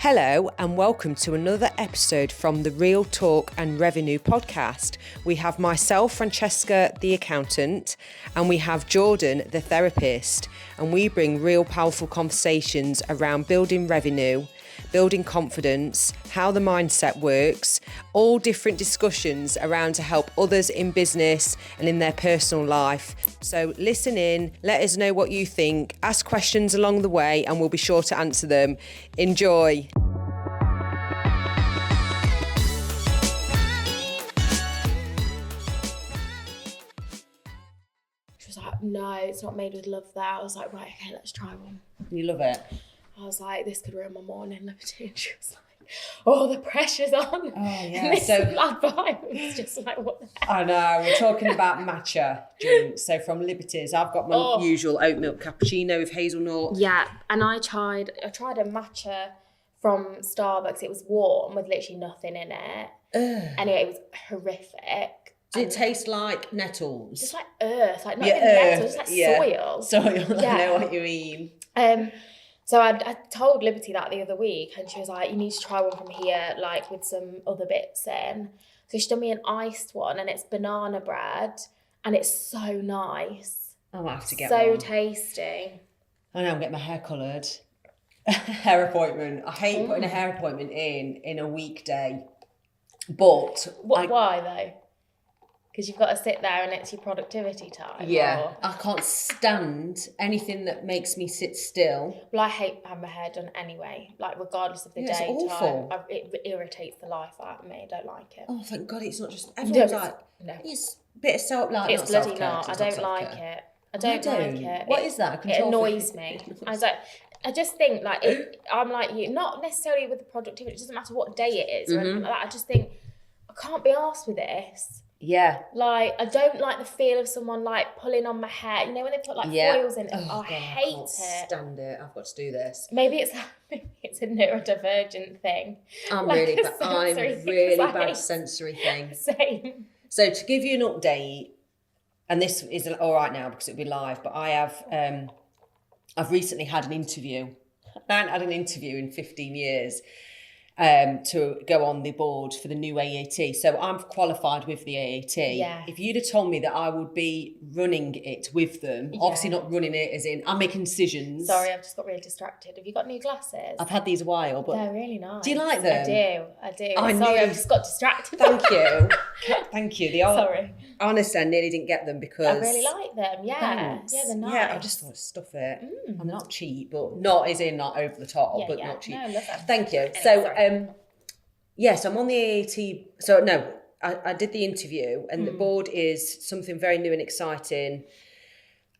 Hello and welcome to another episode from the Real Talk and Revenue podcast. We have myself, Francesca, the accountant, and we have Jordan, the therapist, and we bring real powerful conversations around building revenue, building confidence, how the mindset works, all different discussions around to help others in business and in their personal life. So listen in, let us know what you think, ask questions along the way, and we'll be sure to answer them. Enjoy. She was like, no, it's not made with love there. I was like, right, okay, let's try one. You love it? I was like, this could ruin my morning, liberty. And she was like, oh, the pressure's on. Oh, yeah. And this lad behind me was just like, what the heck? I know, we're talking about matcha drinks. So from Liberties, I've got my usual oat milk cappuccino with hazelnut. Yeah, and I tried a matcha from Starbucks. It was warm with literally nothing in it. Anyway, it was horrific. Did it taste like nettles? Just like earth, like not even nettles, just like soil. Soil, yeah. I know what you mean. So I told Liberty that the other week, and she was like, you need to try one from here, like with some other bits in. So she done me an iced one, and it's banana bread, and it's so nice. I'll have to get one. So tasty. I know, I'm getting my hair coloured. Hair appointment. I hate putting a hair appointment in a weekday. But... Why though? Because you've got to sit there and it's your productivity time. Yeah, or... I can't stand anything that makes me sit still. Well, I hate having my hair done anyway, like regardless of the day. It's awful. It irritates the life out of me. I don't like it. Oh, thank God it's not just... Everyone's it's a bit of self... Like, it's bloody not. I don't like it. I don't like it. What is that? It annoys me. I just think, like, I'm like you, not necessarily with the productivity. It doesn't matter what day it is or anything like that. I just think, I can't be arsed with this. Yeah. Like, I don't like the feel of someone, like, pulling on my hair. You know, when they put, like, foils in it? Oh, I hate it. I can't stand it. I've got to do this. Maybe it's a neurodivergent thing. I'm like really bad sensory thing. Same. So to give you an update, and this is all right now because it'll be live, but I have, I've recently had an interview. I haven't had an interview in 15 years. To go on the board for the new AAT. So I'm qualified with the AAT. Yeah. If you'd have told me that I would be running it with them, obviously not running it as in I'm making decisions. Sorry, I've just got really distracted. Have you got new glasses? I've had these a while, but... They're really nice. Do you like them? I do. Sorry, I've just got distracted. Thank you. Thank you. Sorry. Honestly, I nearly didn't get them because... I really like them, yeah. Thanks. Yeah, they're nice. Yeah, I just thought, stuff it. And they're not cheap, but not as in not over the top, but not cheap. No, I love them. Thank you. Anyway, so, yes, I'm on the AAT. So, no, I did the interview and the board is something very new and exciting.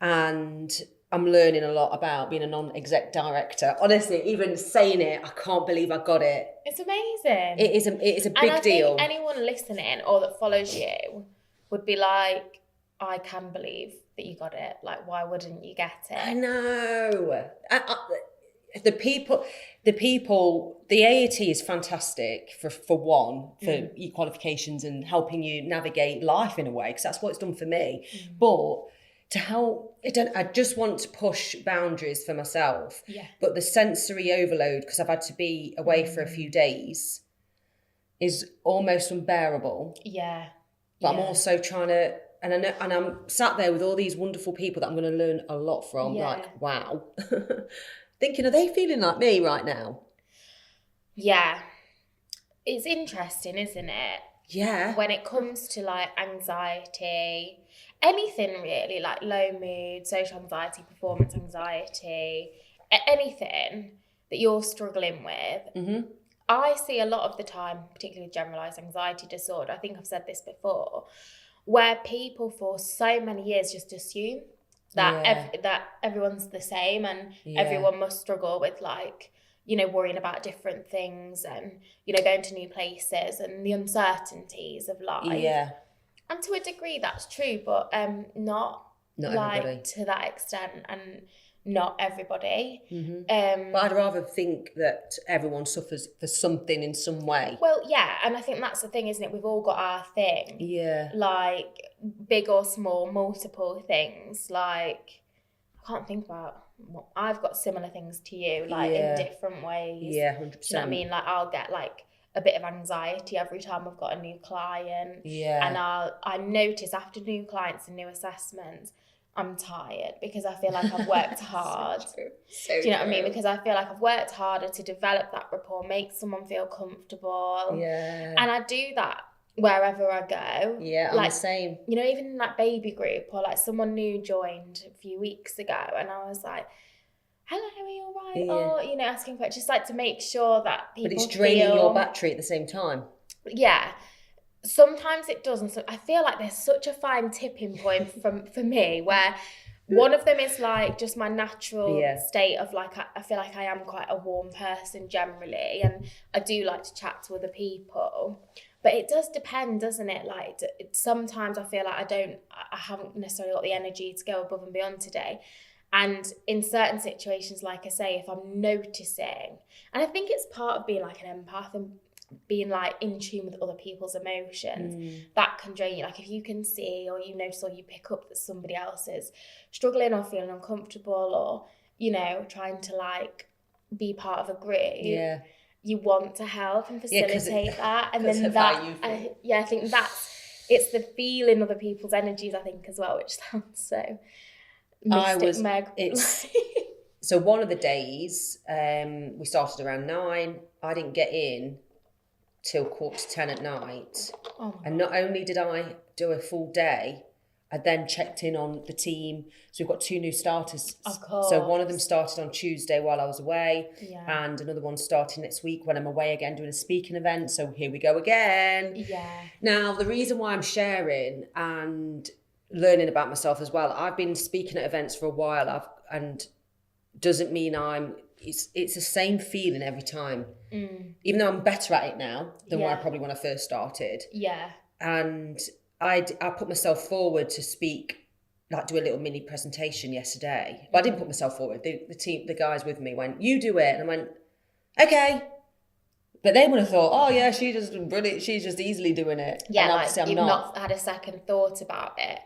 And I'm learning a lot about being a non-exec director. Honestly, even saying it, I can't believe I got it. It's amazing. It is a big and I deal. think anyone listening or that follows you would be like, I can believe that you got it. Like, why wouldn't you get it? I know. The people, the AAT is fantastic for one, for your qualifications and helping you navigate life in a way, because that's what it's done for me. But to help, I just want to push boundaries for myself. Yeah. But the sensory overload, because I've had to be away for a few days, is almost unbearable. Yeah. But I'm also trying to, and I'm sat there with all these wonderful people that I'm going to learn a lot from. Yeah. Like, wow. Thinking, are they feeling like me right now? Yeah. It's interesting, isn't it? Yeah. When it comes to like anxiety, anything really, like low mood, social anxiety, performance anxiety, anything that you're struggling with, I see a lot of the time, particularly with generalised anxiety disorder, I think I've said this before, where people for so many years just assume that everyone's the same and everyone must struggle with like, you know, worrying about different things and, you know, going to new places and the uncertainties of life. Yeah. And to a degree that's true, but not like everybody. To that extent and not everybody. But I'd rather think that everyone suffers for something in some way. Well, yeah, and I think that's the thing, isn't it? We've all got our thing. Yeah. Like, big or small, multiple things. Like, I can't think about well, I've got similar things to you, like in different ways. Yeah, 100%. Do you know what I mean? Like I'll get like a bit of anxiety every time I've got a new client. Yeah. And I notice after new clients and new assessments, I'm tired because I feel like I've worked hard. So do you know what I mean? Because I feel like I've worked harder to develop that rapport, make someone feel comfortable. Yeah. And I do that wherever I go. Yeah, I'm like, the same. You know, even in that baby group or like someone new joined a few weeks ago and I was like, hello, are you all right? Yeah. Or, you know, asking for it, just like to make sure that people But it's draining feel... your battery at the same time. Yeah. Sometimes it doesn't. So I feel like there's such a fine tipping point for me where one of them is like just my natural state of like, I feel like I am quite a warm person generally and I do like to chat to other people. But it does depend, doesn't it? Like sometimes I feel like I haven't necessarily got the energy to go above and beyond today. And in certain situations, like I say, if I'm noticing, and I think it's part of being like an empath and being like in tune with other people's emotions, that can drain you. Like if you can see or you notice or you pick up that somebody else is struggling or feeling uncomfortable or, you know, trying to like be part of a group, you want to help and facilitate that. And then that, I think it's the feeling other people's energies, I think, as well, which sounds so mystic Meg. So one of the days, we started around 9. I didn't get in till 9:45 at night. And not only did I do a full day, I then checked in on the team. So we've got 2 new starters. Of course. So one of them started on Tuesday while I was away, and another one starting next week when I'm away again doing a speaking event. So here we go again. Yeah. Now, the reason why I'm sharing and learning about myself as well, I've been speaking at events for a while, and doesn't mean it's the same feeling every time. Even though I'm better at it now than what I probably when I first started. Yeah. And I put myself forward to speak, like do a little mini presentation yesterday. But I didn't put myself forward. The guys with me went, you do it. And I went, okay. But they would have thought, oh yeah, she's just brilliant. She's just easily doing it. Yeah, and like you've not had a second thought about it.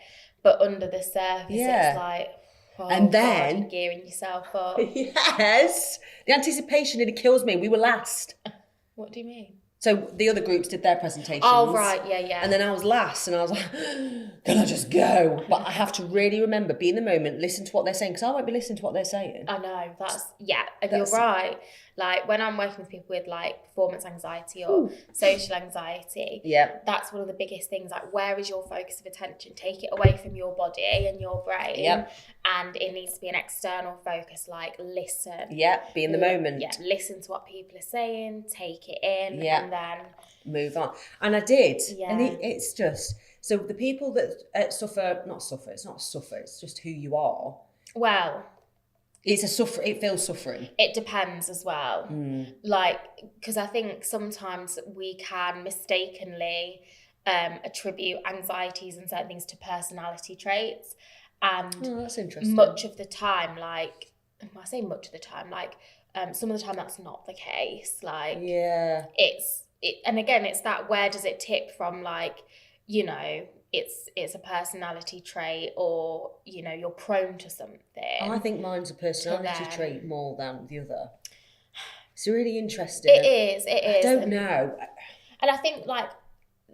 But under the surface, it's like, oh, and then God, you're gearing yourself up. Yes. The anticipation nearly kills me. We were last. What do you mean? So the other groups did their presentations. Oh, right, yeah. And then I was last, and I was like, can I just go? But I have to really remember, be in the moment, listen to what they're saying, because I won't be listening to what they're saying. I know, you're right. Like, when I'm working with people with, like, performance anxiety or social anxiety, that's one of the biggest things. Like, where is your focus of attention? Take it away from your body and your brain, and it needs to be an external focus, like, listen. Be in the moment. Listen to what people are saying, take it in, and then... move on. And I did. And it's just... So the people that suffer... It's not suffer, it's just who you are. Well... It feels suffering. It depends as well. Like, because I think sometimes we can mistakenly attribute anxieties and certain things to personality traits. And that's interesting. Much of the time, like, I say much of the time, like, some of the time that's not the case. Like, and again, it's that, where does it tip from, like, you know, it's a personality trait, or, you know, you're prone to something. I think mine's a personality trait more than the other. It's really interesting. It is. I don't know. And I think, like,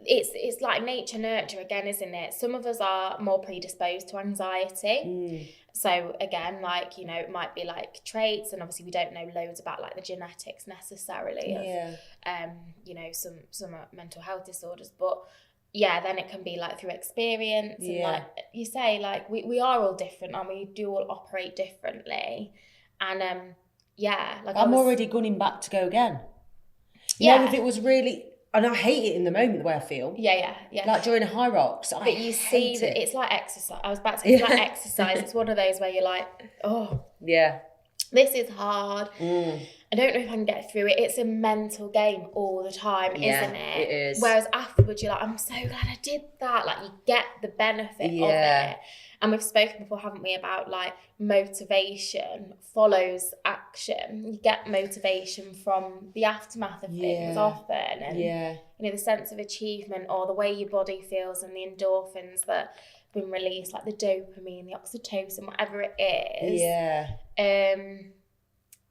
it's like nature nurture again, isn't it? Some of us are more predisposed to anxiety. So again, like, you know, it might be like traits, and obviously we don't know loads about like the genetics necessarily of you know, some mental health disorders, but then it can be like through experience, and like you say, like we are all different, and we do all operate differently. And like I'm already gunning back to go again. You know, if it was really, and I hate it in the moment, the way I feel. Yeah. Like during a high rocks. But you see that it's like exercise. I was about to say, it's like exercise. It's one of those where you're like, oh, this is hard. I don't know if I can get through it. It's a mental game all the time, isn't it? It is. Whereas afterwards, you're like, I'm so glad I did that. Like, you get the benefit of it. And we've spoken before, haven't we, about like motivation follows action. You get motivation from the aftermath of things often. And, you know, the sense of achievement, or the way your body feels, and the endorphins that been released, like the dopamine, the oxytocin, whatever it is. Yeah.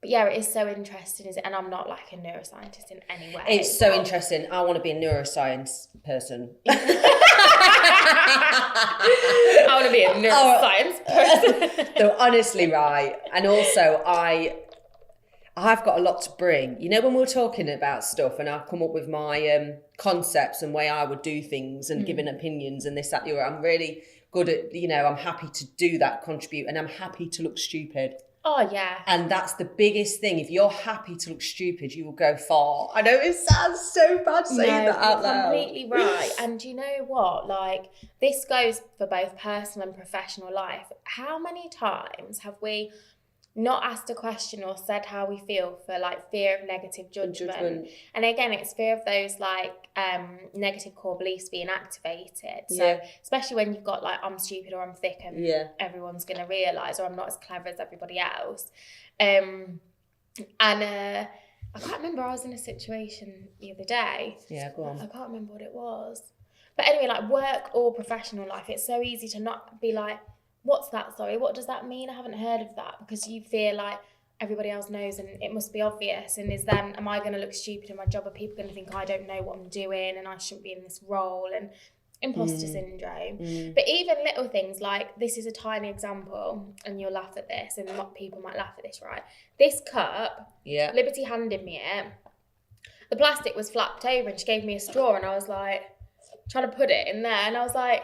But yeah, it is so interesting, is it? And I'm not like a neuroscientist in any way. It's so interesting. I want to be a neuroscience person. I want to be a neuroscience person. So honestly, right. And also I've got a lot to bring. You know, when we're talking about stuff and I've come up with my concepts and way I would do things and giving opinions and this, that, the other, I'm really good at, you know, I'm happy to do that, contribute, and I'm happy to look stupid. Oh, yeah. And that's the biggest thing. If you're happy to look stupid, you will go far. I know it sounds so bad saying that out loud. You're completely right. And you know what? Like, this goes for both personal and professional life. How many times have we not asked a question or said how we feel for like fear of negative judgment? And again, it's fear of those like negative core beliefs being activated. So especially when you've got like, I'm stupid or I'm thick and everyone's going to realise, or I'm not as clever as everybody else. And I can't remember, I was in a situation the other day. Yeah, go on. I can't remember what it was. But anyway, like work or professional life, it's so easy to not be like, what's that? Sorry, what does that mean? I haven't heard of that, because you feel like everybody else knows and it must be obvious. And am I going to look stupid in my job? Are people going to think I don't know what I'm doing and I shouldn't be in this role? And imposter syndrome. But even little things like, this is a tiny example and you'll laugh at this and people might laugh at this, right? This cup, Liberty handed me it. The plastic was flapped over and she gave me a straw and I was like, trying to put it in there, and I was like,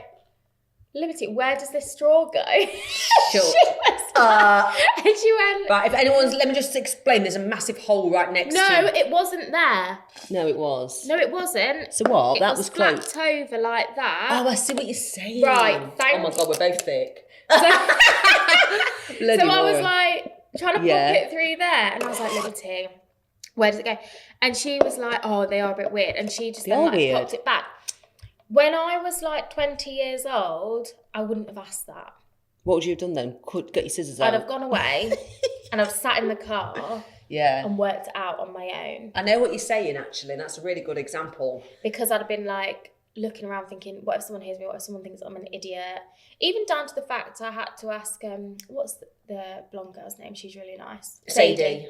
Liberty, where does this straw go? Sure. And she went... Right, if anyone's... Let me just explain. There's a massive hole right next to... No, it wasn't there. No, it was. No, it wasn't. So what? That was close. Flapped over like that. Oh, I see what you're saying. Right, oh my God, we're both thick. So Bloody I was boy. like, trying to pop it through there. And I was like, Liberty, where does it go? And she was like, oh, they are a bit weird. And she just then like popped it back. When I was like 20 years old, I wouldn't have asked that. What would you have done then? Could get your scissors out? I'd have gone away and I've sat in the car and worked it out on my own. I know what you're saying, actually, and that's a really good example. Because I'd have been like looking around thinking, what if someone hears me? What if someone thinks I'm an idiot? Even down to the fact I had to ask, what's the blonde girl's name? She's really nice. Sadie.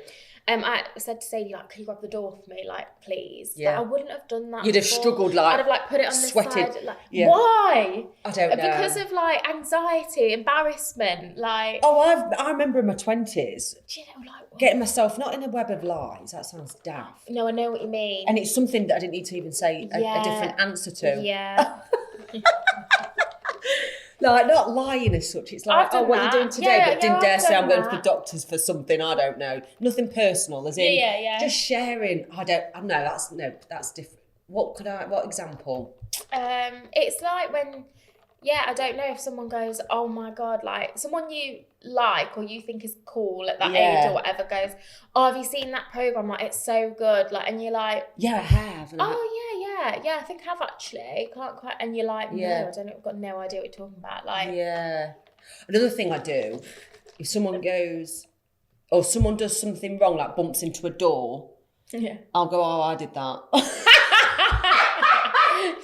I said to Sadie, like, can you grab the door for me, like, please? Yeah. Like, I wouldn't have done that. You'd have struggled, like, I'd have like put it on the sweated. side. Like, why? I don't know. Because of like anxiety, embarrassment, like. Oh, I remember in my 20s Do you know, like, what? getting myself not in a web of lies. That sounds daft. No, I know what you mean. And it's something that I didn't need to even say a different answer to. Yeah. Like, not lying as such. It's like, oh, what are you doing today? But didn't dare say I'm going to the doctors for something. I don't know. Nothing personal, as in just sharing. I know that's different. What example? It's like when, I don't know, if someone goes, oh my God, like someone you like or you think is cool at that age or whatever goes, oh, have you seen that program? Like, it's so good. Like, and you're like, yeah, I have. And I think I have actually. Can't quite. And you're like, no, I don't know. I've got no idea what you're talking about. Like, Another thing I do, if someone goes, or someone does something wrong, like bumps into a door, I'll go, oh, I did that.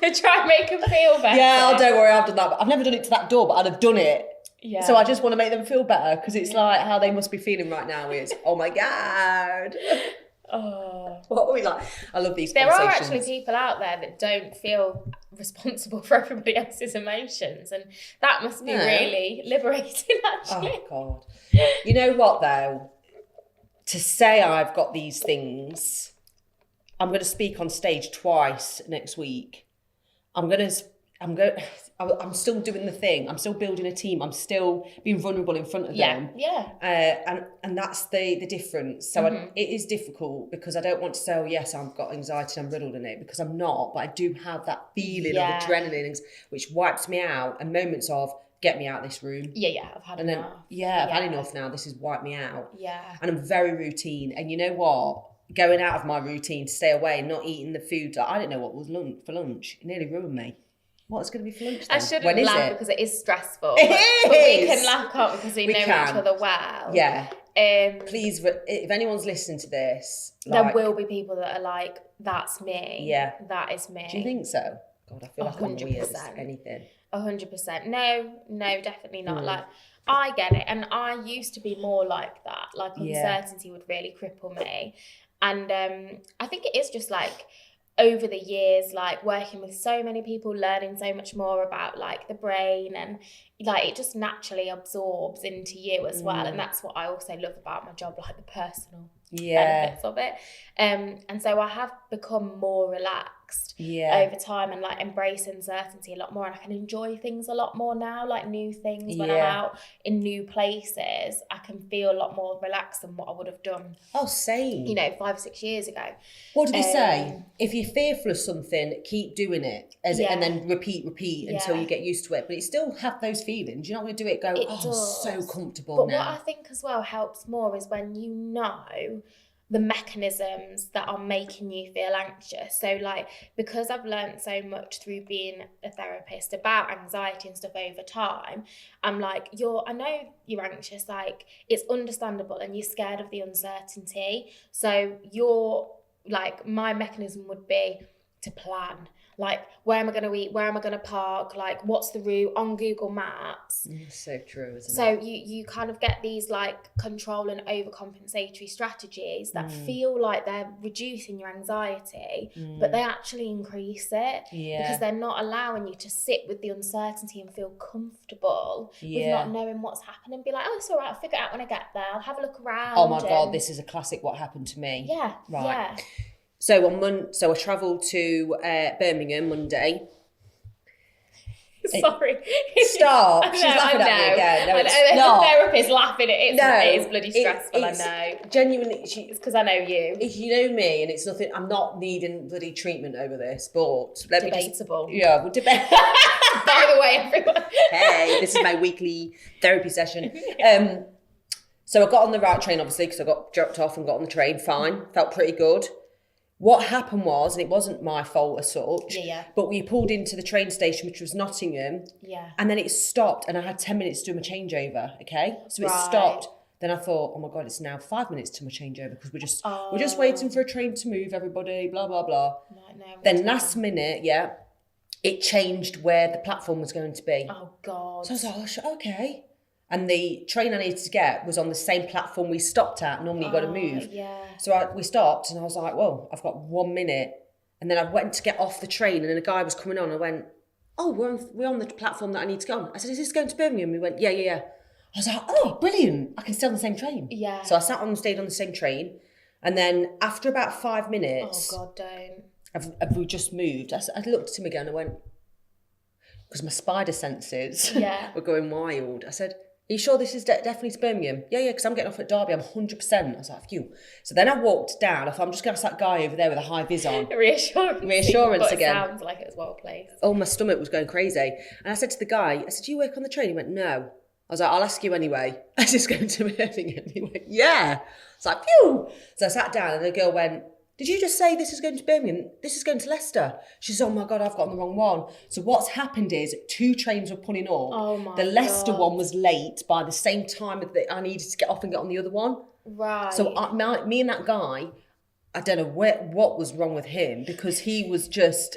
To try and make them feel better. Yeah, oh, don't worry, I've done that. But I've never done it to that door, but I'd have done it. Yeah. So I just want to make them feel better, because it's like how they must be feeling right now is, oh my God. Oh. What are we like? I love these There conversations. are actually people out there that don't feel responsible for everybody else's emotions, and that must be really liberating, actually. Oh, God. You know what, though? To say I've got these things, I'm going to speak on stage twice next week. I'm still doing the thing. I'm still building a team. I'm still being vulnerable in front of them. Yeah. And that's the difference. So it is difficult, because I don't want to say, oh yes, I've got anxiety and I'm riddled in it, because I'm not. But I do have that feeling of adrenaline, which wipes me out, and moments of, get me out of this room. Yeah, I've had enough. I've had enough now. This has wiped me out. Yeah. And I'm very routine. And you know what? Going out of my routine to stay away and not eating the food. Like, I didn't know what was for lunch. It nearly ruined me. What's going to be for lunch then? I shouldn't laugh because it is stressful. It is. But we can laugh, can't we? Because we know each other well. Yeah. Please, if anyone's listening to this, there will be people that are like, that's me. Yeah. That is me. Do you think so? God, I feel like I'm weird as anything. 100%. No, definitely not. Mm. Like, I get it. And I used to be more like that. Like, uncertainty would really cripple me. And I think it is just like, over the years, like working with so many people, learning so much more about like the brain, and like it just naturally absorbs into you as well. And that's what I also love about my job, like the personal benefits of it. And so I have become more relaxed over time, and like embrace uncertainty a lot more, and I can enjoy things a lot more now, like new things. When I'm out in new places, I can feel a lot more relaxed than what I would have done. Oh, same. 5 or 6 years ago. What do they say? If you're fearful of something, keep doing it, and then repeat until you get used to it. But you still have those feelings. You're not going to do it. Go, so comfortable but now. What I think as well helps more is when you know the mechanisms that are making you feel anxious. So like, because I've learned so much through being a therapist about anxiety and stuff over time, I'm like, I know you're anxious, like it's understandable, and you're scared of the uncertainty. So like, my mechanism would be to plan. Like, where am I going to eat? Where am I going to park? Like, what's the route on Google Maps? So true, isn't it? So you kind of get these like control and overcompensatory strategies that feel like they're reducing your anxiety, but they actually increase it because they're not allowing you to sit with the uncertainty and feel comfortable with not knowing what's happening. Be like, oh, it's all right, I'll figure it out when I get there. I'll have a look around. Oh my God, this is a classic what happened to me. Yeah, right. Yeah. So I travelled to Birmingham Monday. Sorry. Stop. She's laughing at me again. No, it's not. The therapist laughing at it. It is bloody stressful, I know. Genuinely. It's because I know you. You know me, and it's nothing. I'm not needing bloody treatment over this, but... Debatable. We'll debate. By the way, everyone. Hey, this is my weekly therapy session. So I got on the right train, obviously, because I got dropped off and got on the train. Fine. Felt pretty good. What happened was, and it wasn't my fault as such, but we pulled into the train station, which was Nottingham, and then it stopped, and I had 10 minutes to do my changeover, okay? So it stopped. Then I thought, oh my God, it's now 5 minutes to my changeover, because we're just waiting for a train to move, everybody, blah, blah, blah. Then last minute, it changed where the platform was going to be. Oh, God. So I was like, okay. And the train I needed to get was on the same platform we stopped at. Normally, you've got to move. So we stopped, and I was like, well, I've got 1 minute. And then I went to get off the train, and then a guy was coming on. I went, oh, we're on the platform that I need to go on. I said, is this going to Birmingham? He went, yeah. I was like, oh, brilliant. I can stay on the same train. Yeah. So I stayed on the same train. And then after about 5 minutes... Oh, God, don't. We just moved. I looked at him again. I went, because my spider senses were going wild. I said... Are you sure this is definitely to Birmingham? Yeah, because I'm getting off at Derby. I'm 100%. I was like, phew. So then I walked down. I thought, I'm just going to ask that guy over there with a high vis on. Reassurance again. It sounds like it was well placed. Oh, my stomach was going crazy. And I said to the guy, do you work on the train? He went, no. I was like, I'll ask you anyway. I just going to Birmingham. He went, yeah. I was like, phew. So I sat down, and the girl went, did you just say this is going to Birmingham? This is going to Leicester. She says, oh my God, I've gotten the wrong one. So what's happened is 2 trains were pulling up. Oh my The Leicester one was late by the same time that I needed to get off and get on the other one. Right. So me and that guy, I don't know what was wrong with him, because he was just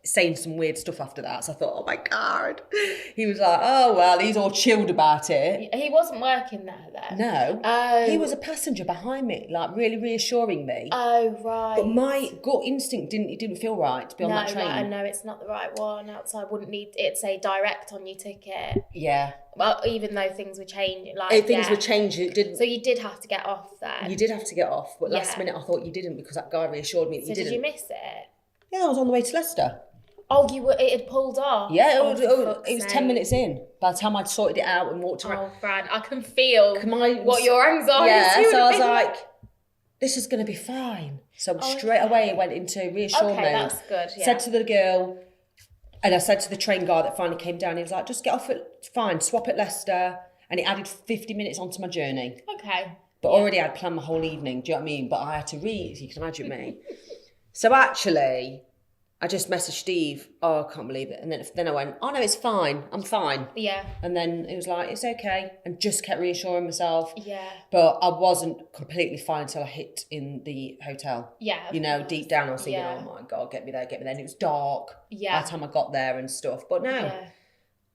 saying some weird stuff after that. So I thought, oh my God. He was like, oh, well, he's all chilled about it. He wasn't working there then? No. Oh. He was a passenger behind me, like really reassuring me. Oh, right. But my gut instinct didn't feel right to be on that train. I know it's not the right one. Outside wouldn't need it say direct on your ticket. Yeah. Well, even though things were changing. Things were changing. It didn't. So you did have to get off then? You did have to get off, but last minute I thought you didn't, because that guy reassured me that you didn't. So did you miss it? Yeah, I was on the way to Leicester. Oh, it had pulled off? Yeah, it was 10 minutes in. By the time I'd sorted it out and walked around. Oh, Fran, I can feel what your anxiety so I was like, this is going to be fine. So straight away I went into reassurance. Okay, that's good, Said to the girl, and I said to the train guard that finally came down, he was like, just get off at, fine, swap at Leicester. And it added 50 minutes onto my journey. Okay. But already I'd planned my whole evening, do you know what I mean? But I had to read, you can imagine me. So actually... I just messaged Steve, oh, I can't believe it. And then I went, oh no, it's fine. I'm fine. Yeah. And then it was like, it's okay. And just kept reassuring myself. Yeah. But I wasn't completely fine until I hit in the hotel. Yeah. You know, deep down I was thinking, oh my God, get me there. And it was dark by the time I got there and stuff. But no,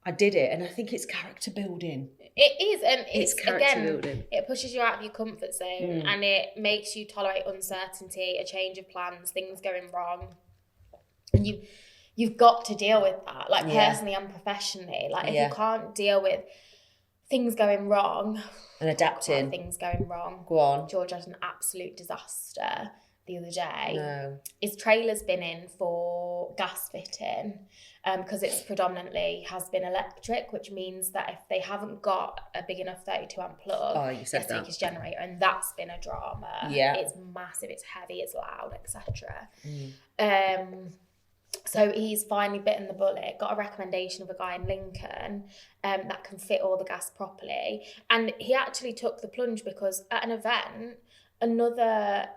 I did it. And I think it's character building. It is, and it's character building. It pushes you out of your comfort zone and it makes you tolerate uncertainty, a change of plans, things going wrong. And you've got to deal with that, like personally and professionally. Like if you can't deal with things going wrong and adapting, things going wrong. Go on. George had an absolute disaster the other day. No. His trailer's been in for gas fitting because it's predominantly has been electric, which means that if they haven't got a big enough 32 amp plug, you said that. his generator, and that's been a drama. Yeah. It's massive, it's heavy, it's loud, etc. So he's finally bitten the bullet, got a recommendation of a guy in Lincoln that can fit all the gas properly. And he actually took the plunge because at an event, another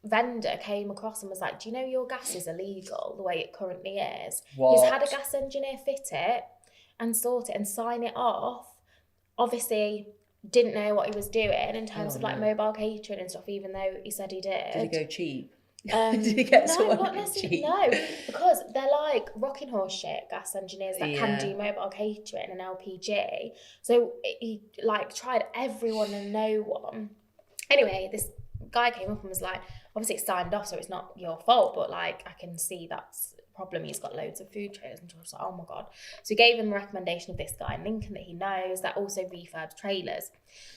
vendor came across and was like, do you know your gas is illegal the way it currently is? What? He's had a gas engineer fit it and sort it and sign it off. Obviously, didn't know what he was doing in terms of like mobile catering and stuff, even though he said he did. Did he go cheap? Did he get someone cheap? No, because they're like rocking horse shit gas engineers that can do mobile catering and LPG. So he like tried everyone and no one. Anyway, this guy came up and was like, obviously it's signed off, so it's not your fault, but like I can see that's a problem. He's got loads of food trailers. And George was like, oh my God. So he gave him a recommendation of this guy in Lincoln that he knows that also refurbs trailers.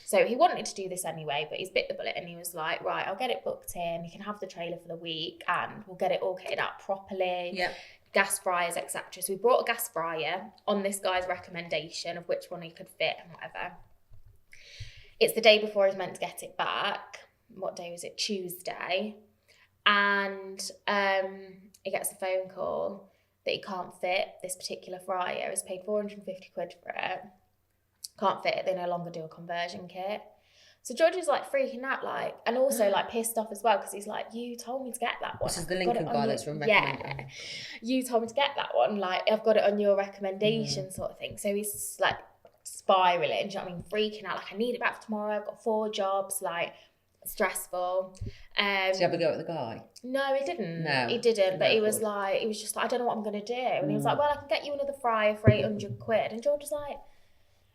So he wanted to do this anyway, but he's bit the bullet and he was like, right, I'll get it booked in. You can have the trailer for the week and we'll get it all kitted out properly. Yeah. Gas fryers, etc. So we brought a gas fryer on this guy's recommendation of which one he could fit and whatever. It's the day before he's meant to get it back. What day was it? Tuesday. And he gets a phone call that he can't fit this particular fryer. He's paid 450 quid for it. Can't fit it. They no longer do a conversion kit. So George is like freaking out, like, and also like pissed off as well because he's like, you told me to get that one. This is the Lincoln guy that's from recommendation. Yeah, you told me to get that one. Like, I've got it on your recommendation, sort of thing. So he's like spiraling. Do you know what I mean? Freaking out. Like, I need it back for tomorrow. I've got 4 jobs. Like, stressful. Did you have a go at the guy? No, he didn't. No, he didn't. But he was just like, I don't know what I'm gonna do. And he was like, well, I can get you another fryer for 800 quid. And George was like,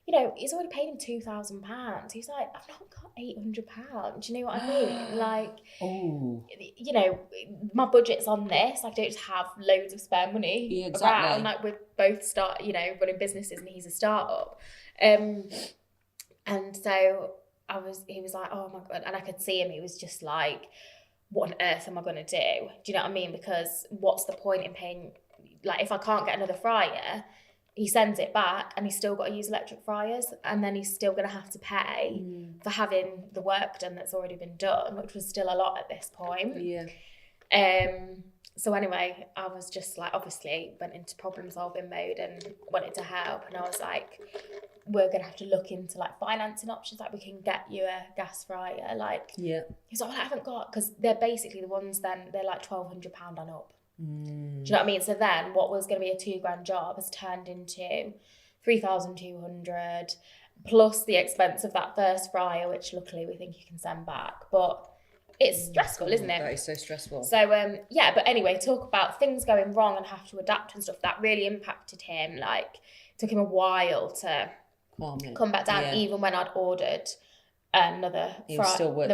you know, he's already paid him £2,000. He's like, I've not got £800. Do you know what I mean? Like, you know, my budget's on this. I don't just have loads of spare money around. Like, we're both running businesses, and he's a startup. And so he was like, oh my God. And I could see him. He was just like, what on earth am I going to do? Do you know what I mean? Because what's the point in paying, like, if I can't get another fryer, he sends it back and he's still got to use electric fryers, and then he's still going to have to pay for having the work done that's already been done, which was still a lot at this point. Yeah. So anyway, I was just like, obviously went into problem solving mode and wanted to help. And I was like, we're going to have to look into like financing options. Like, we can get you a gas fryer. Like, he's like, well, I haven't got, because they're basically the ones then, they're like £1,200 and up. Do you know what I mean? So then what was going to be a £2,000 job has turned into 3,200 plus the expense of that first fryer, which luckily we think you can send back. But it's stressful, isn't it? That is so stressful. So, but anyway, talk about things going wrong and have to adapt and stuff. That really impacted him. Like, it took him a while to come back down, even when I'd ordered another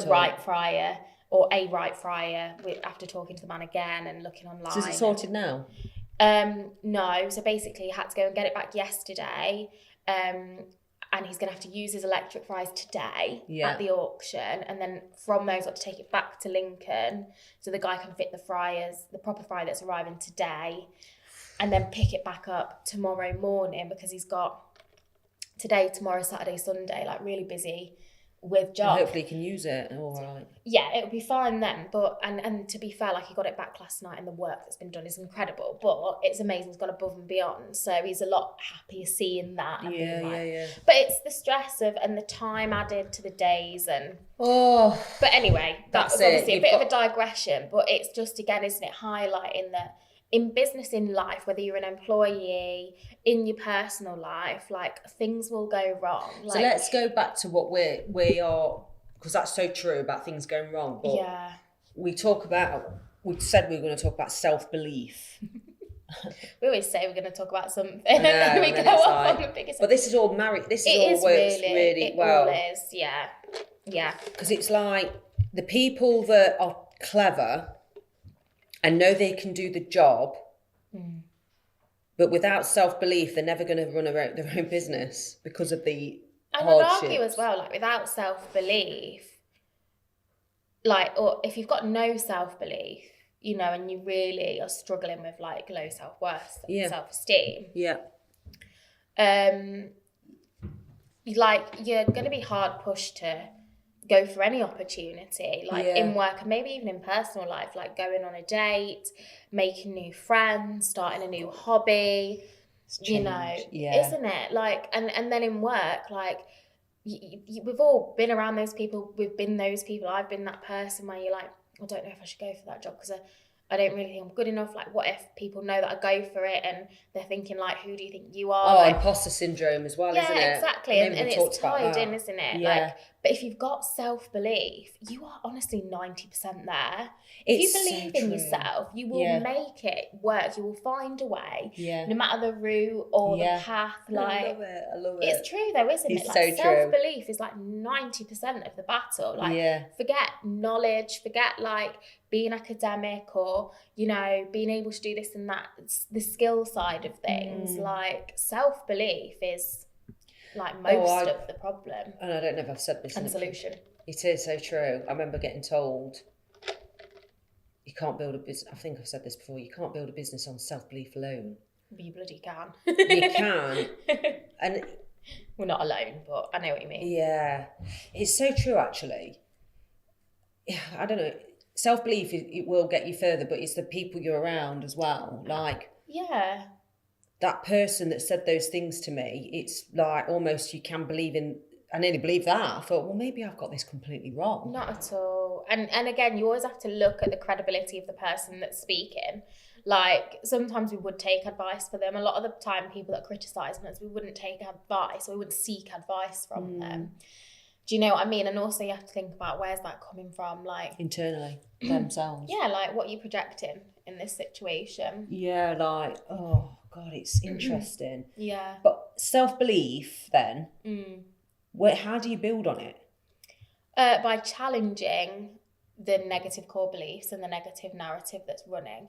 right fryer. Or a right fryer after talking to the man again and looking online. So is it sorted now? No. So basically, he had to go and get it back yesterday. And he's going to have to use his electric fryers today at the auction. And then from those, got to take it back to Lincoln so the guy can fit the fryers, the proper fryer that's arriving today, and then pick it back up tomorrow morning, because he's got today, tomorrow, Saturday, Sunday, like really busy with jobs. And hopefully he can use it all right. Yeah, it'll be fine then. But and to be fair, like, he got it back last night, and the work that's been done is incredible. But it's amazing. He's gone above and beyond. So he's a lot happier seeing that. And yeah. But it's the stress of and the time added to the days and. Oh. But anyway, that was obviously a bit of a digression. But it's just, again, isn't it, highlighting that in business, in life, whether you're an employee, in your personal life, like things will go wrong. Like, so let's go back to what we are, because that's so true about things going wrong. But yeah, we said we were going to talk about self-belief. we always say we're going to talk about something, I know, and then we and go then it's off like, on the biggest. but this is all married. This is It all is works really it well. all is, yeah. Because it's like the people that are clever and know they can do the job, but without self-belief, they're never going to run their own business because of the and hardships. I'd argue as well, like without self-belief, like, or if you've got no self-belief, you know, and you really are struggling with like low self-worth, self-esteem, like you're going to be hard pushed to go for any opportunity, like in work and maybe even in personal life, like going on a date, making new friends, starting a new hobby, you know, isn't it? Like, and then in work, like we've all been around those people. We've been those people. I've been that person where you're like, I don't know if I should go for that job because I don't really think I'm good enough. Like, what if people know that I go for it and they're thinking like, who do you think you are? Oh, like, imposter syndrome as well, isn't it? Yeah, exactly. And it's tied in, isn't it? Yeah. Like, but if you've got self-belief, you are honestly 90% there. If you believe in yourself, you will make it work. You will find a way. Yeah. No matter the route or the path. Like, I love it. It's true though, isn't it? Like, so self-belief is like 90% of the battle. Like, forget knowledge, forget like being academic or, you know, being able to do this and that. It's the skill side of things. Like, self-belief is like most of the problem. And I don't know if I've said this. And the solution. It is so true. I remember getting told, you can't build a business. I think I've said this before. You can't build a business on self-belief alone. You bloody can. You can. And we're not alone, but I know what you mean. Yeah. It's so true, actually. Yeah, I don't know. Self-belief, it will get you further, but it's the people you're around as well. Like, that person that said those things to me, it's like almost you can believe in. I nearly believe that. I thought, well, maybe I've got this completely wrong. Not at all. And again, you always have to look at the credibility of the person that's speaking. Like, sometimes we would take advice for them. A lot of the time, people that criticise us, we wouldn't take advice or we wouldn't seek advice from them. Do you know what I mean? And also you have to think about, where's that coming from? Like, internally, themselves. Yeah, like what are you projecting in this situation? Yeah, like, oh God, it's interesting. Yeah. But self-belief then, how do you build on it? By challenging the negative core beliefs and the negative narrative that's running.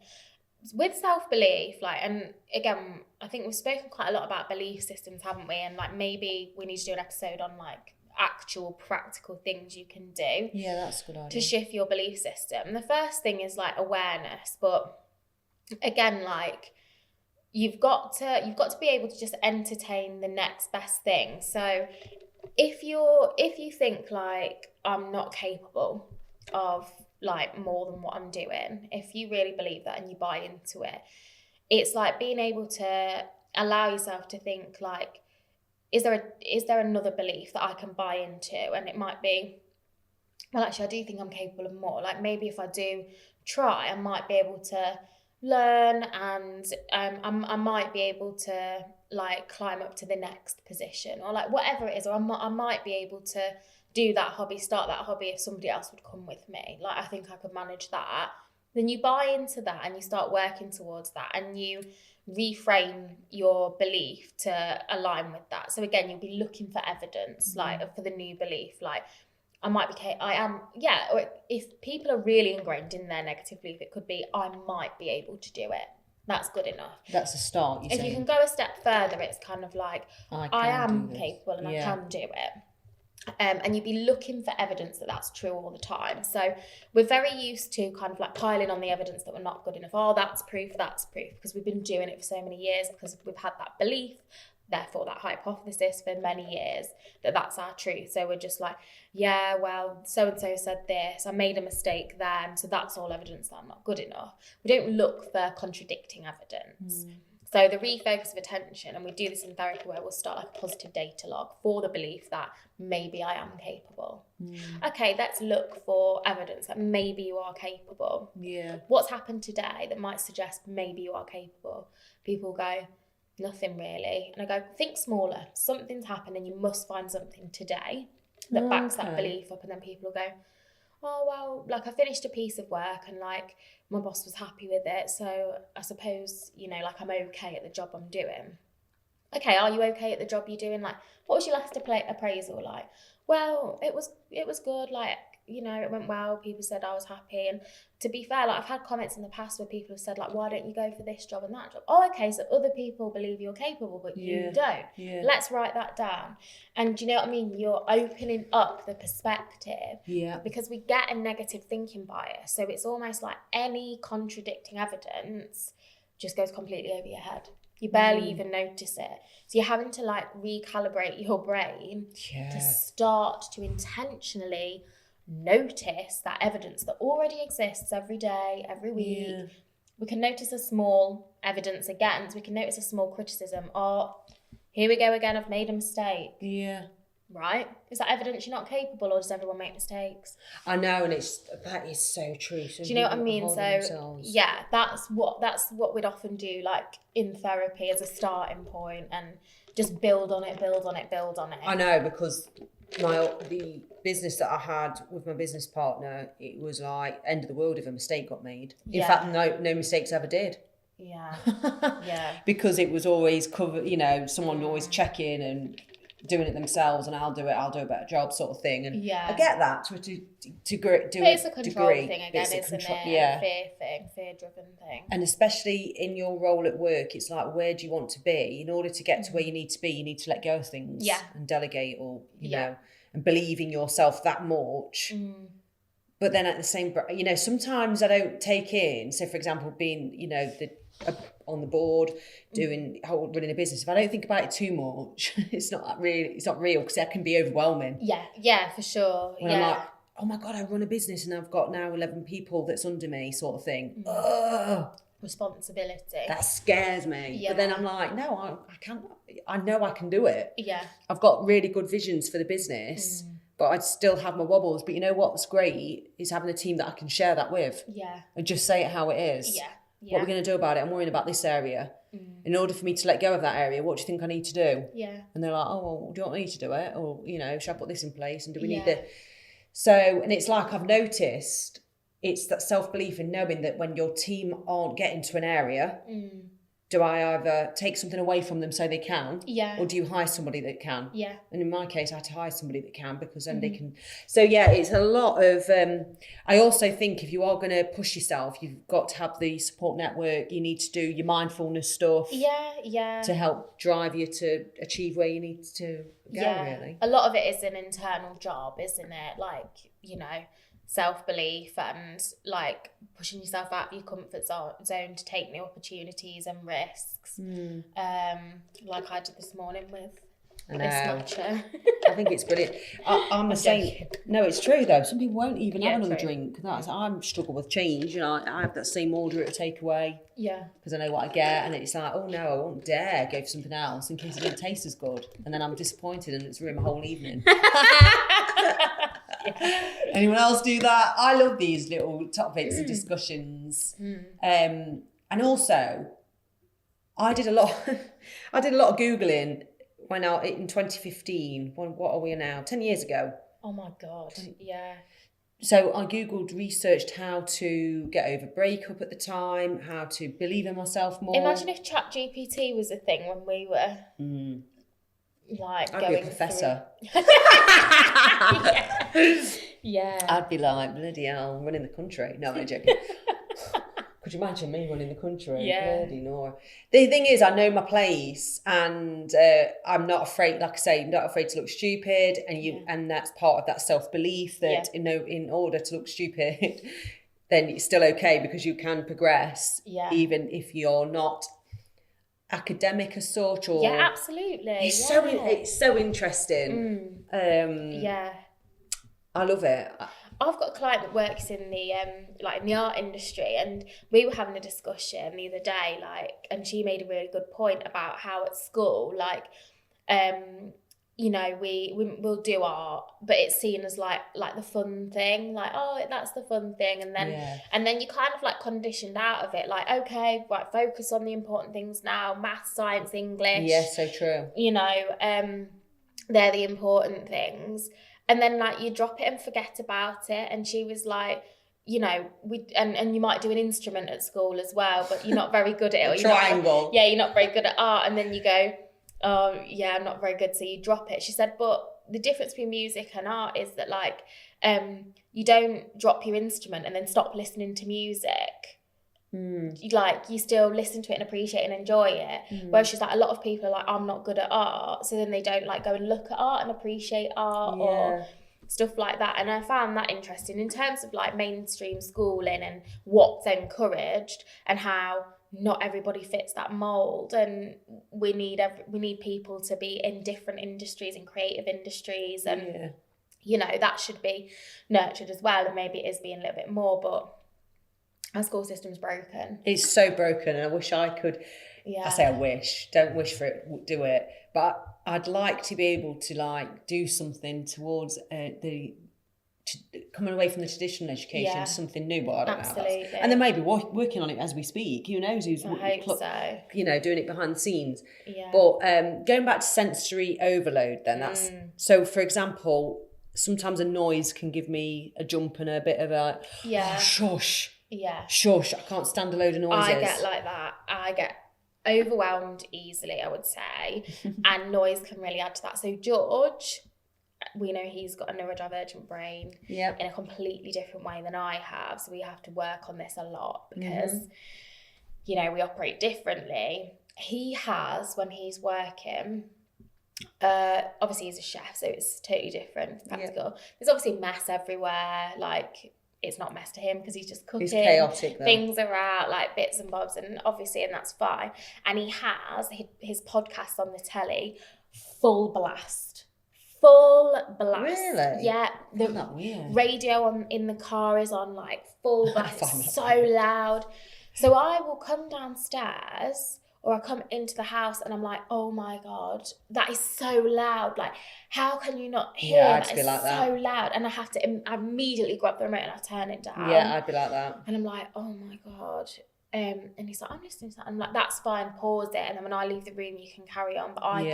With self-belief, like, and again, I think we've spoken quite a lot about belief systems, haven't we? And like, maybe we need to do an episode on like actual practical things you can do. Yeah, that's a good idea. To shift your belief system. The first thing is like awareness, but again, like, you've got to be able to just entertain the next best thing. So if you think like, I'm not capable of like more than what I'm doing, if you really believe that and you buy into it, it's like being able to allow yourself to think like, is there another belief that I can buy into? And it might be, well, actually, I do think I'm capable of more. Like, maybe if I do try, I might be able to learn, and I might be able to like climb up to the next position, or like whatever it is, or I might be able to do that hobby, start that hobby if somebody else would come with me. Like, I think I could manage that. Then you buy into that and you start working towards that, and you reframe your belief to align with that. So again, you'll be looking for evidence, like for the new belief, like I am, or if people are really ingrained in their negative belief, it could be, I might be able to do it. That's good enough. That's a start. If you can go a step further, it's kind of like, I am capable and I can do it. And you'd be looking for evidence that that's true all the time. So we're very used to kind of like piling on the evidence that we're not good enough. Oh, that's proof, because we've been doing it for so many years, because we've had that belief, therefore that hypothesis for many years, that that's our truth. So we're just like, yeah, well, so-and-so said this, I made a mistake then, so that's all evidence that I'm not good enough. We don't look for contradicting evidence. So the refocus of attention, and we do this in therapy where we'll start like a positive data log for the belief that maybe I am capable. Okay, let's look for evidence that maybe you are capable. Yeah. What's happened today that might suggest maybe you are capable? People go, nothing really. And I go, think smaller. Something's happened and you must find something today that backs that belief up. And then people will go, oh, well, like I finished a piece of work and like my boss was happy with it. So I suppose, you know, like I'm okay at the job I'm doing. Okay, are you okay at the job you're doing? Like, what was your last appraisal like? Well, it was good. Like, you know, it went well. People said I was happy. And to be fair, like I've had comments in the past where people have said like, why don't you go for this job and that job? Oh, okay, so other people believe you're capable, but you don't. Yeah. Let's write that down. And you know what I mean? You're opening up the perspective. Yeah. Because we get a negative thinking bias. So it's almost like any contradicting evidence just goes completely over your head. You barely even notice it. So you're having to like recalibrate your brain to start to intentionally notice that evidence that already exists every day, every week. Yeah. We can notice a small evidence again. So we can notice a small criticism. Oh, here we go again. I've made a mistake. Yeah. Right? Is that evidence you're not capable, or does everyone make mistakes? I know, and that is so true. So do you know what I mean? So yeah, that's what we'd often do, like in therapy as a starting point, and just build on it. I know, because the business that I had with my business partner, it was like end of the world if a mistake got made. In fact, no mistakes ever did. Yeah. Yeah. Because it was always covered, you know, someone always checking and doing it themselves, and I'll do a better job, sort of thing. And I get that to it's a control thing again, isn't it? Yeah. Fear-driven thing. And especially in your role at work, it's like, where do you want to be? In order to get to where you need to be, you need to let go of things and delegate, or you know, and believe in yourself that much. But then at the same, you know, sometimes I don't take in, so for example, being, you know, on the board, running a business. If I don't think about it too much, it's not real, because that can be overwhelming. Yeah, for sure. When I'm like, oh my God, I run a business and I've got now 11 people that's under me, sort of thing. Ugh. Responsibility. That scares me. But then I'm like, no, I can't. I know I can do it. Yeah. I've got really good visions for the business, but I'd still have my wobbles. But you know what's great is having a team that I can share that with. Yeah. And just say it how it is. Yeah. What we're going to do about it. I'm worrying about this area. In order for me to let go of that area, what do you think I need to do? Yeah. And they're like, oh, well, do you want me to do it? Or, you know, should I put this in place? And do we need the... So, and it's like I've noticed, it's that self-belief in knowing that when your team aren't getting to an area, do I either take something away from them so they can? Yeah. Or do you hire somebody that can? Yeah. And in my case, I had to hire somebody that can, because then they can. So yeah, it's a lot of, I also think if you are going to push yourself, you've got to have the support network. You need to do your mindfulness stuff. Yeah. To help drive you to achieve where you need to go, really. A lot of it is an internal job, isn't it? Like, you know, self-belief and like pushing yourself out of your comfort zone to take new opportunities and risks, like I did this morning with this matcha. I think it's brilliant. I'm the same. No, it's true though. Some people won't even have another drink. I'm struggle with change. You know, I have that same order at a takeaway. Yeah. Because I know what I get, and it's like, oh no, I won't dare go for something else in case it doesn't taste as good, and then I'm disappointed and it's ruined my whole evening. Anyone else do that? I love these little topics and discussions. And also, I did a lot of Googling when in 2015. What are we now? 10 years ago. Oh my God. Yeah. So I Googled, researched how to get over breakup at the time, how to believe in myself more. Imagine if ChatGPT was a thing when we were like I'd be a professor. Yeah. I'd be like, bloody hell, I'm running the country. No, I'm joking. Could you imagine me running the country? Yeah. Bloody Nora. The thing is, I know my place, and I'm not afraid, like I say, not afraid to look stupid, and that's part of that self-belief that in order to look stupid, then it's still okay, because you can progress, even if you're not academic as such, or absolutely. It's so interesting. I love it. I've got a client that works in the like in the art industry, and we were having a discussion the other day, like, and she made a really good point about how at school, like, you know, we'll do art, but it's seen as like the fun thing, like, oh, that's the fun thing, and then you kind of like conditioned out of it, like, okay, right, focus on the important things now, math, science, English. Yeah, so true. You know, they're the important things. And then like you drop it and forget about it. And she was like, you know, and you might do an instrument at school as well, but you're not very good at it. Triangle. You're not very good at art. And then you go, oh yeah, I'm not very good. So you drop it. She said, but the difference between music and art is that like, you don't drop your instrument and then stop listening to music. You still listen to it and appreciate and enjoy it. Whereas she's like, a lot of people are like, I'm not good at art, so then they don't like go and look at art and appreciate art or stuff like that. And I found that interesting in terms of like mainstream schooling and what's encouraged and how not everybody fits that mold, and we need people to be in different industries and creative industries, and you know, that should be nurtured as well, and maybe it is being a little bit more, but our school system's broken. It's so broken, and I wish I could. I say I wish. Don't wish for it. Do it. But I'd like to be able to like do something towards coming away from the traditional education to something new. But I don't know. And then maybe working on it as we speak. Who knows? Who's so. You know, doing it behind the scenes. Yeah. But going back to sensory overload, then that's so. For example, sometimes a noise can give me a jump and a bit of a shush. Yeah. Shush, I can't stand a load of noises. I get like that. I get overwhelmed easily, I would say. And noise can really add to that. So George, we know he's got a neurodivergent brain in a completely different way than I have. So we have to work on this a lot because, you know, we operate differently. He has, when he's working, obviously he's a chef, so it's totally different. Practical. There's obviously mess everywhere, like, it's not mess to him because he's just cooking. He's chaotic though. Things are out, like bits and bobs, and obviously, and that's fine. And he has his podcast on the telly, full blast. Really? Yeah. Isn't that weird? Radio in the car is on like full blast, so loud. So I will come downstairs, or I come into the house and I'm like, oh my God, that is so loud. Like, how can you not hear? Yeah, I'd just be like that. So loud. And I immediately grab the remote and I turn it down. Yeah, I'd be like that. And I'm like, oh my God. And he's like, I'm listening to that. I'm like, that's fine, pause it. And then when I leave the room, you can carry on. But I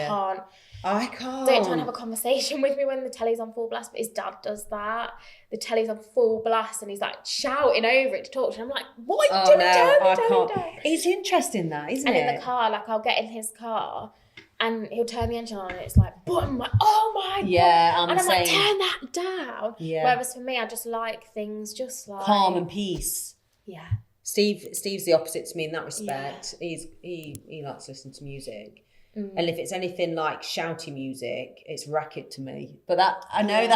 can't. Don't try and have a conversation with me when the telly's on full blast. But his dad does that. The telly's on full blast and he's like shouting over it to talk to him. I'm like, what? Oh no, I can't. It's interesting that, isn't it? And in the car, like I'll get in his car and he'll turn the engine on and it's like, boom, I'm like, oh my God. Yeah, I'm and I'm saying, like, turn that down. Yeah. Whereas for me, I just like things just like calm and peace. Yeah. Steve's the opposite to me in that respect. Yeah. He likes to listen to music. And if it's anything like shouty music, it's racket to me. But that I know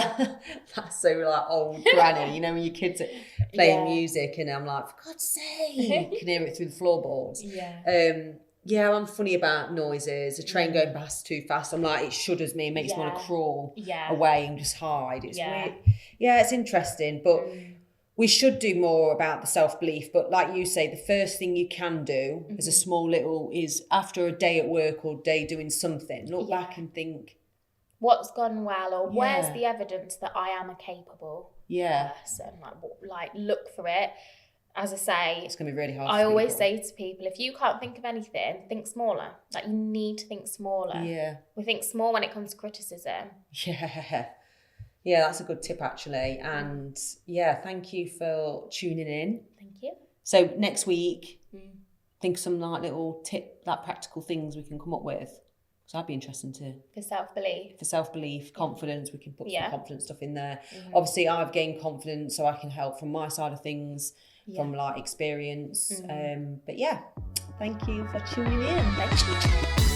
that's so like old granny, you know, when your kids are playing music and I'm like, for God's sake, you can hear it through the floorboards. Yeah, I'm funny about noises. A train going past too fast, I'm like, it shudders me, makes me want to crawl away and just hide. It's weird. Yeah, it's interesting, but we should do more about the self-belief, but like you say, the first thing you can do as a small little is after a day at work or day doing something, look back and think, what's gone well, or where's the evidence that I am a capable person? Like look for it. As I say, it's going to be really hard. I always say to people, if you can't think of anything, think smaller. Like you need to think smaller. Yeah. We think small when it comes to criticism. Yeah, that's a good tip actually. And thank you for tuning in. Thank you. So next week, think of some like little practical things we can come up with. So that'd be interesting too. For self-belief, confidence, we can put some confidence stuff in there. Obviously I've gained confidence so I can help from my side of things, from like experience. But thank you for tuning in. Thank you.